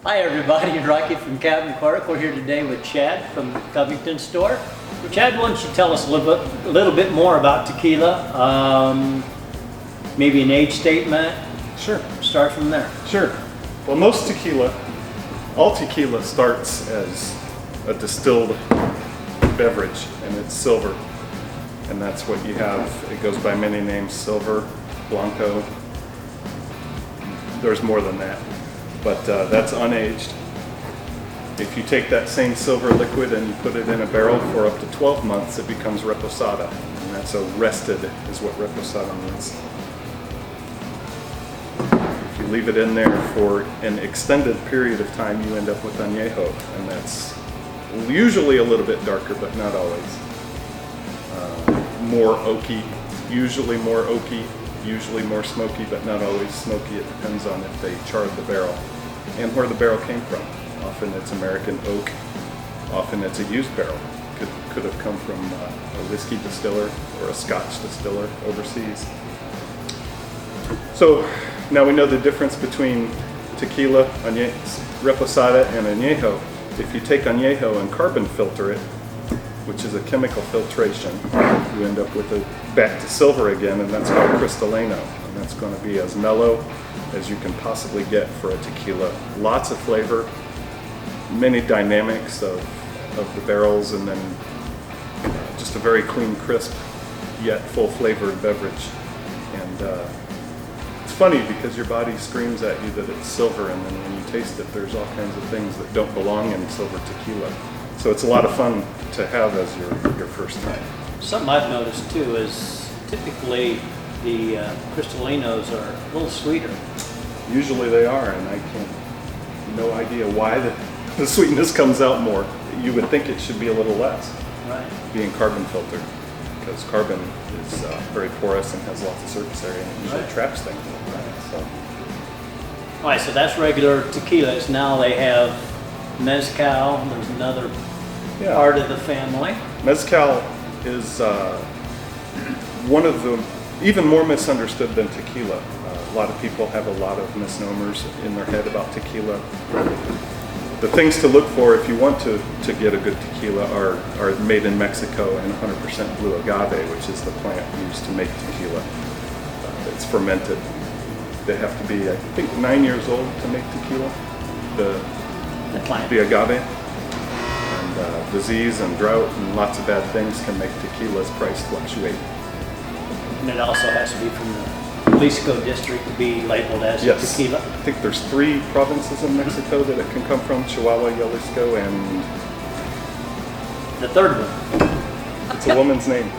Hi everybody, Rocky from Cork. We're here today with Chad from the Covington store. Chad, why don't you tell us a little bit more about tequila? Maybe an age statement? Sure. Start from there. Sure. Well, most tequila, all tequila starts as a distilled beverage, and it's silver. And that's what you have. It goes by many names: silver, blanco. There's more than that, but that's unaged. If you take that same silver liquid and you put it in a barrel for up to 12 months, it becomes reposada, and that's a rested is what reposada means. If you leave it in there for an extended period of time, you end up with añejo, and that's usually a little bit darker, but not always. More oaky, usually more smoky, but not always smoky. It depends on if they charred the barrel and where the barrel came from. Often it's American oak, often it's a used barrel. Could have come from a whiskey distiller or a Scotch distiller overseas. So now we know the difference between tequila, reposada, and añejo. If you take añejo and carbon filter it, which is a chemical filtration, you end up with back to silver again, and that's called cristalino. And that's going to be as mellow as you can possibly get for a tequila. Lots of flavor, many dynamics of the barrels, and then just a very clean, crisp, yet full flavored beverage. And it's funny because your body screams at you that it's silver, and then when you taste it, there's all kinds of things that don't belong in silver tequila. So it's a lot of fun to have as your first time. Something I've noticed too is typically the cristalinos are a little sweeter. Usually they are, and I no idea why the sweetness comes out more. You would think it should be a little less, Right. being carbon filtered, because carbon is very porous and has lots of surface area, and it usually Right. traps things. So. All right, so that's regular tequilas. Now they have mezcal. There's another part of the family. Mezcal is one of the even more misunderstood than tequila. A lot of people have a lot of misnomers in their head about tequila. The things to look for if you want to get a good tequila are made in Mexico and 100% blue agave, which is the plant used to make tequila. It's fermented. They have to be, I think, 9 years old to make tequila. The agave. And disease and drought and lots of bad things can make tequila's price fluctuate. And it also has to be from the Jalisco district to be labeled as tequila. I think there's 3 provinces in Mexico that it can come from: Chihuahua, Jalisco, and the third one. it's a woman's name.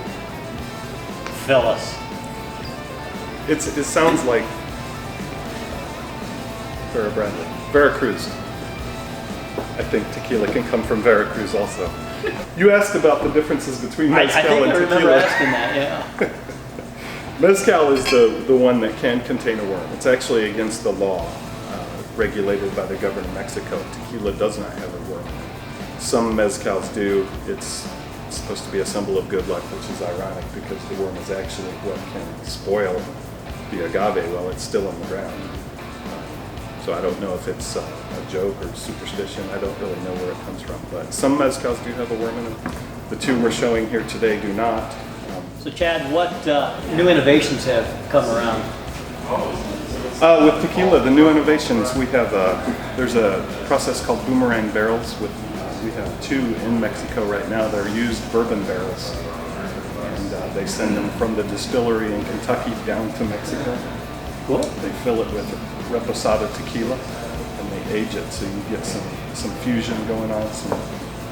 Phyllis. It sounds like Veracruz. I think tequila can come from Veracruz also. You asked about the differences between mezcal and tequila. I remember asking that, yeah. Mezcal is the one that can contain a worm. It's actually against the law, regulated by the government of Mexico. Tequila does not have a worm. Some mezcals do. It's supposed to be a symbol of good luck, which is ironic because the worm is actually what can spoil the agave while it's still in the ground. So I don't know if it's a joke or superstition. I don't really know where it comes from. But some mezcals do have a worm in them. The 2 we're showing here today do not. So Chad, what new innovations have come around? With tequila, the new innovations, we have there's a process called boomerang barrels. We have 2 in Mexico right now. They're used bourbon barrels, and they send them from the distillery in Kentucky down to Mexico. Cool. They fill it with reposada tequila, and they age it so you get some fusion going on, some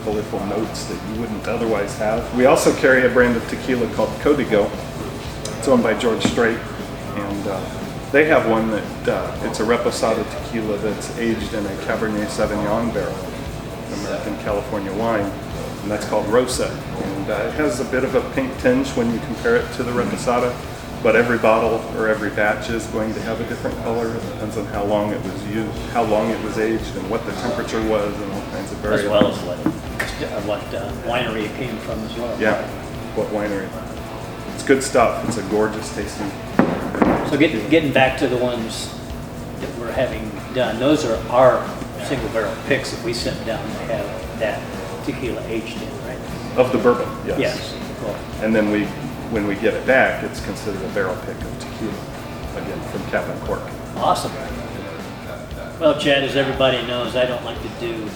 colorful notes that you wouldn't otherwise have. We also carry a brand of tequila called Código. It's owned by George Strait, and they have one that it's a reposada tequila that's aged in a Cabernet Sauvignon barrel, American California wine, and that's called Rosa. And it has a bit of a pink tinge when you compare it to the reposada, but every bottle or every batch is going to have a different color. It depends on how long it was used, how long it was aged, and what the temperature was, and all kinds of variables. As well as what winery it came from as well. Yeah, what winery. It's good stuff. It's a gorgeous tasting. So getting back to the ones that we're having done, those are our single barrel picks that we sent down to have that tequila aged in, right? Of the bourbon, yes. Yes. Cool. And then when we get it back, it's considered a barrel pick of tequila, again, from Cap and Cork. Awesome. Well, Chad, as everybody knows, I don't like to do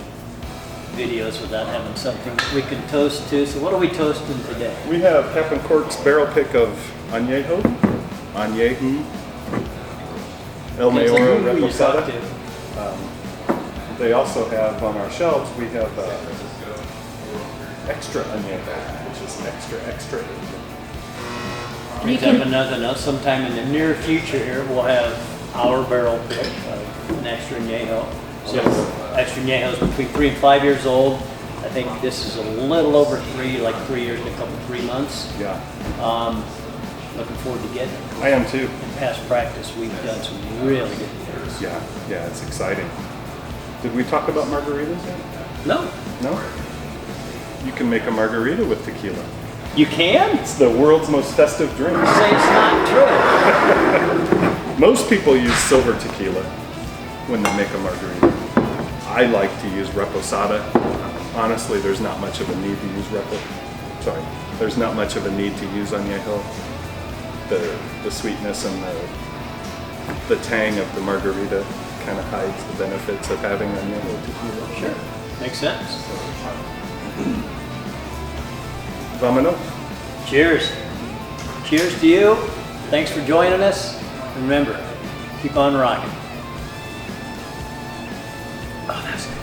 videos without having something we can toast to. So what are we toasting today? We have Cap and Cork's barrel pick of Añejo, El Mayor Reposada. They also have on our shelves, we have extra Añejo, which is extra. You can have another note. Sometime in the near future here, we'll have our barrel pick of an extra añejo. So extra añejo is between 3 and 5 years old. I think this is a little over 3, like 3 years and a couple 3 months. Yeah. Looking forward to getting it. I am too. In past practice, we've done some really good things. Yeah, it's exciting. Did we talk about margaritas yet? No. No? You can make a margarita with tequila. You can? It's the world's most festive drink. Say it's not true. Most people use silver tequila when they make a margarita. I like to use reposada. Honestly, there's not much of a need to use there's not much of a need to use añejo. The sweetness and the tang of the margarita kind of hides the benefits of having añejo tequila. Sure. Makes sense. Vámonos. Cheers. Cheers to you. Thanks for joining us. Remember, keep on rocking. Oh, that's good.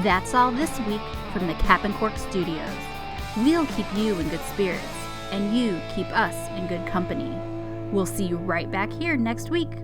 That's all this week from the Cap and Cork Studios. We'll keep you in good spirits, and you keep us in good company. We'll see you right back here next week.